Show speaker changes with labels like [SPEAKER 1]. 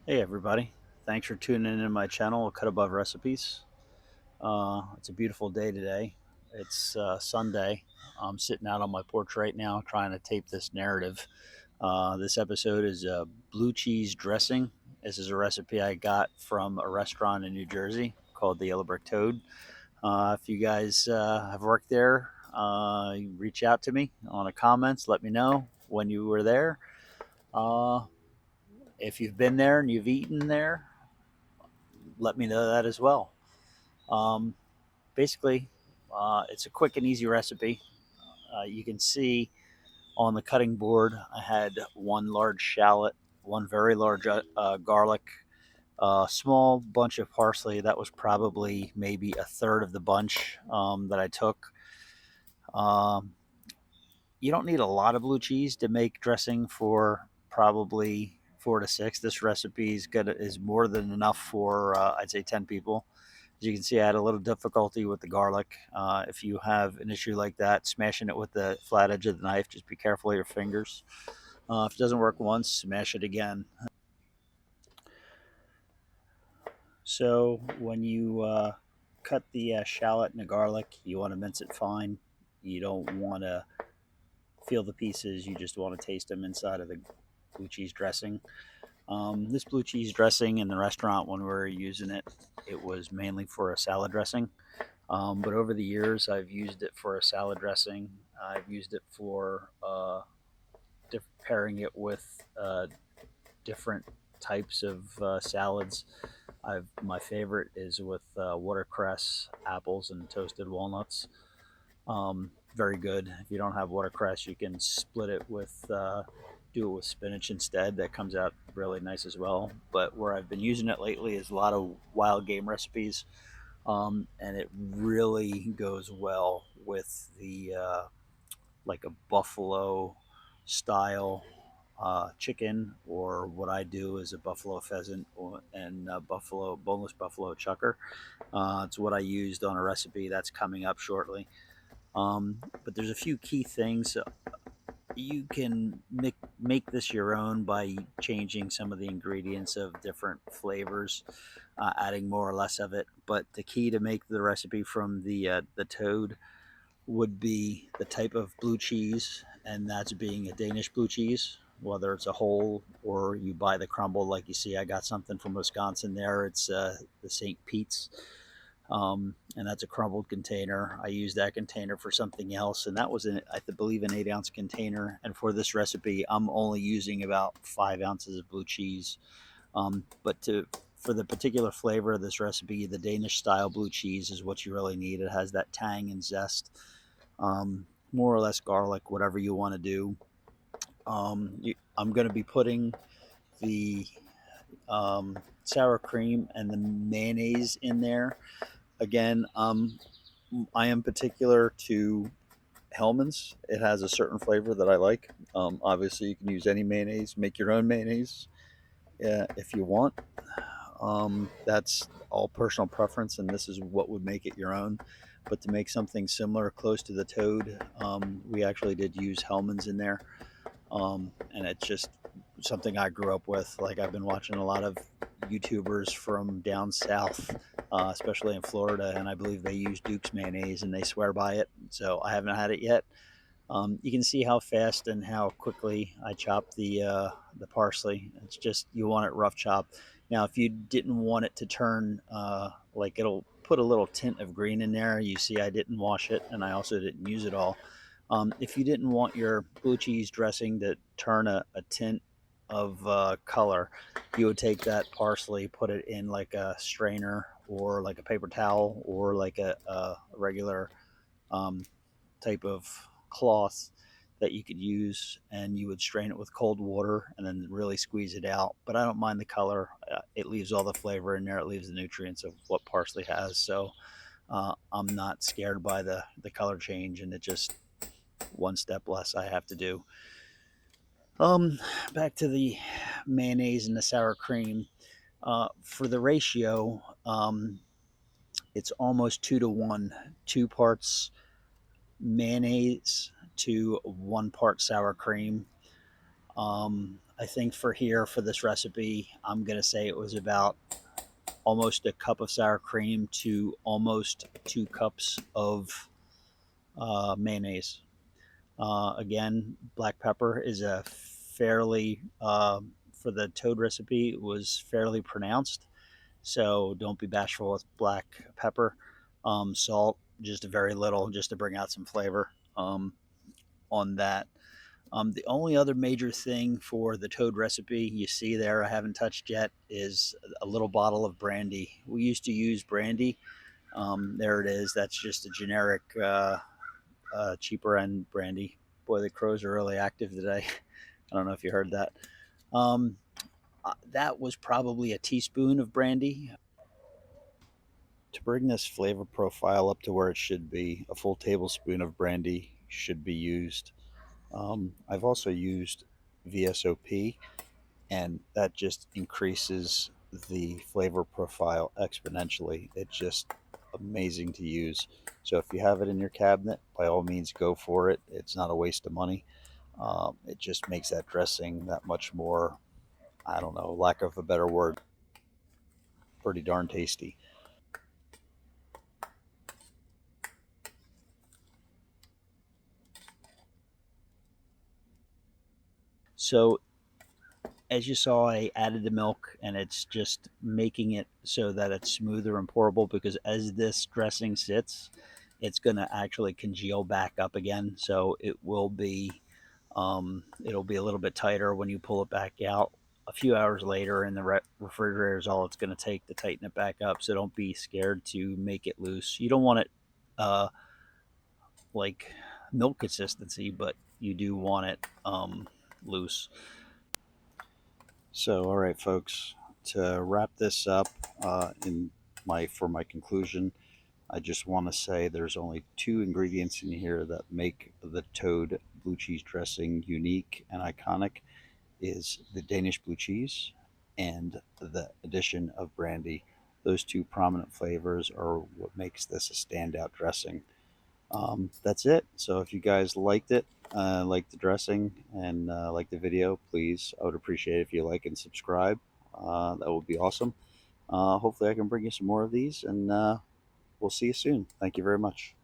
[SPEAKER 1] Hey everybody, thanks for tuning in to my channel, Cut Above Recipes. It's a beautiful day today. It's Sunday. I'm sitting out on my porch right now trying to tape this narrative. This episode is blue cheese dressing. This is a recipe I got from a restaurant in New Jersey called the Yellow Brick Toad. If you guys have worked there, reach out to me on the comments. Let me know when you were there. Uh, if you've been there and you've eaten there, let me know that as well. Um, Basically, it's a quick and easy recipe. You can see on the cutting board, I had one large shallot, one very large garlic, a small bunch of parsley. That was probably maybe a third of the bunch that I took. Um, you don't need a lot of blue cheese to make dressing for probably 4 to 6. This recipe is more than enough for I'd say 10 people. As you can see, I had a little difficulty with the garlic. If you have an issue like that, smashing it with the flat edge of the knife, just be careful of your fingers. If it doesn't work once, smash it again. So when you cut the shallot and the garlic, you want to mince it fine. You don't want to feel the pieces. You just want to taste them inside of the blue cheese dressing. This blue cheese dressing in the restaurant, when we were using it, it was mainly for a salad dressing. But over the years, I've used it for a salad dressing. I've used it for pairing it with different types of salads. My favorite is with watercress, apples, and toasted walnuts. Very good. If you don't have watercress, you can split it with do it with spinach instead. That comes out really nice as well. But where I've been using it lately is a lot of wild game recipes, and it really goes well with the like a buffalo style chicken, or what I do is a buffalo pheasant and buffalo boneless buffalo chucker. It's what I used on a recipe that's coming up shortly. But there's a few key things. You can make this your own by changing some of the ingredients of different flavors, adding more or less of it. But the key to make the recipe from the toad would be the type of blue cheese, and that's being a Danish blue cheese, whether it's a whole or you buy the crumble. Like you see, I got something from Wisconsin there. It's the St. Pete's, and that's a crumbled container. I used that container for something else, and that was, I believe, an 8-ounce container. And for this recipe, I'm only using about 5 ounces of blue cheese. But for the particular flavor of this recipe, the Danish style blue cheese is what you really need. It has that tang and zest, more or less garlic, whatever you want to do. I'm going to be putting the sour cream and the mayonnaise in there. Again, I am particular to Hellman's. It has a certain flavor that I like. Obviously, you can use any mayonnaise, make your own mayonnaise if you want. That's all personal preference, and this is what would make it your own. But to make something similar, close to the toad, we actually did use Hellman's in there, and it's just something I grew up with. Like, I've been watching a lot of YouTubers from down south, especially in Florida, and I believe they use Duke's mayonnaise, and they swear by it. So I haven't had it yet. You can see how fast and how quickly I chop the parsley. It's just, you want it rough chopped. Now, if you didn't want it to turn like, it'll put a little tint of green in there. You see, I didn't wash it, and I also didn't use it all. If you didn't want your blue cheese dressing to turn a tint of color, you would take that parsley, put it in like a strainer or like a paper towel or like a regular um, type of cloth that you could use, and you would strain it with cold water and then really squeeze it out. But I don't mind the color. It leaves all the flavor in there. It leaves the nutrients of what parsley has. So I'm not scared by the color change, and it just one step less I have to do. Um, Back to the mayonnaise and the sour cream. For the ratio, it's almost 2 to 1. 2 parts mayonnaise to 1 part sour cream. I think for here for this recipe, I'm gonna say it was about almost a cup of sour cream to almost 2 cups of mayonnaise. Again, black pepper is a fairly for the toad recipe it was fairly pronounced, so don't be bashful with black pepper. Salt, just a very little, just to bring out some flavor on that. The only other major thing for the toad recipe you see there I haven't touched yet is a little bottle of brandy. We used to use brandy. There it is. That's just a generic, cheaper end brandy. Boy, the crows are really active today. I don't know if you heard that. Um, that was probably a teaspoon of brandy. To bring this flavor profile up to where it should be, a full tablespoon of brandy should be used. I've also used VSOP, and that just increases the flavor profile exponentially. It's just amazing to use. So if you have it in your cabinet, by all means, go for it. It's not a waste of money. It just makes that dressing that much more, I don't know, lack of a better word, pretty darn tasty. So as you saw, I added the milk, and it's just making it so that it's smoother and pourable, because as this dressing sits, it's going to actually congeal back up again. So it'll be a little bit tighter when you pull it back out a few hours later in the refrigerator is all it's going to take to tighten it back up. So don't be scared to make it loose. You don't want it uh, like milk consistency, but you do want it loose. So, all right, folks, to wrap this up in my for my conclusion, I just want to say there's only two ingredients in here that make the toad blue cheese dressing unique and iconic is the Danish blue cheese and the addition of brandy. Those two prominent flavors are what makes this a standout dressing. That's it. So if you guys liked it, like the dressing, and like the video, please, I would appreciate it if you like and subscribe. That would be awesome. Hopefully, I can bring you some more of these, and we'll see you soon. Thank you very much.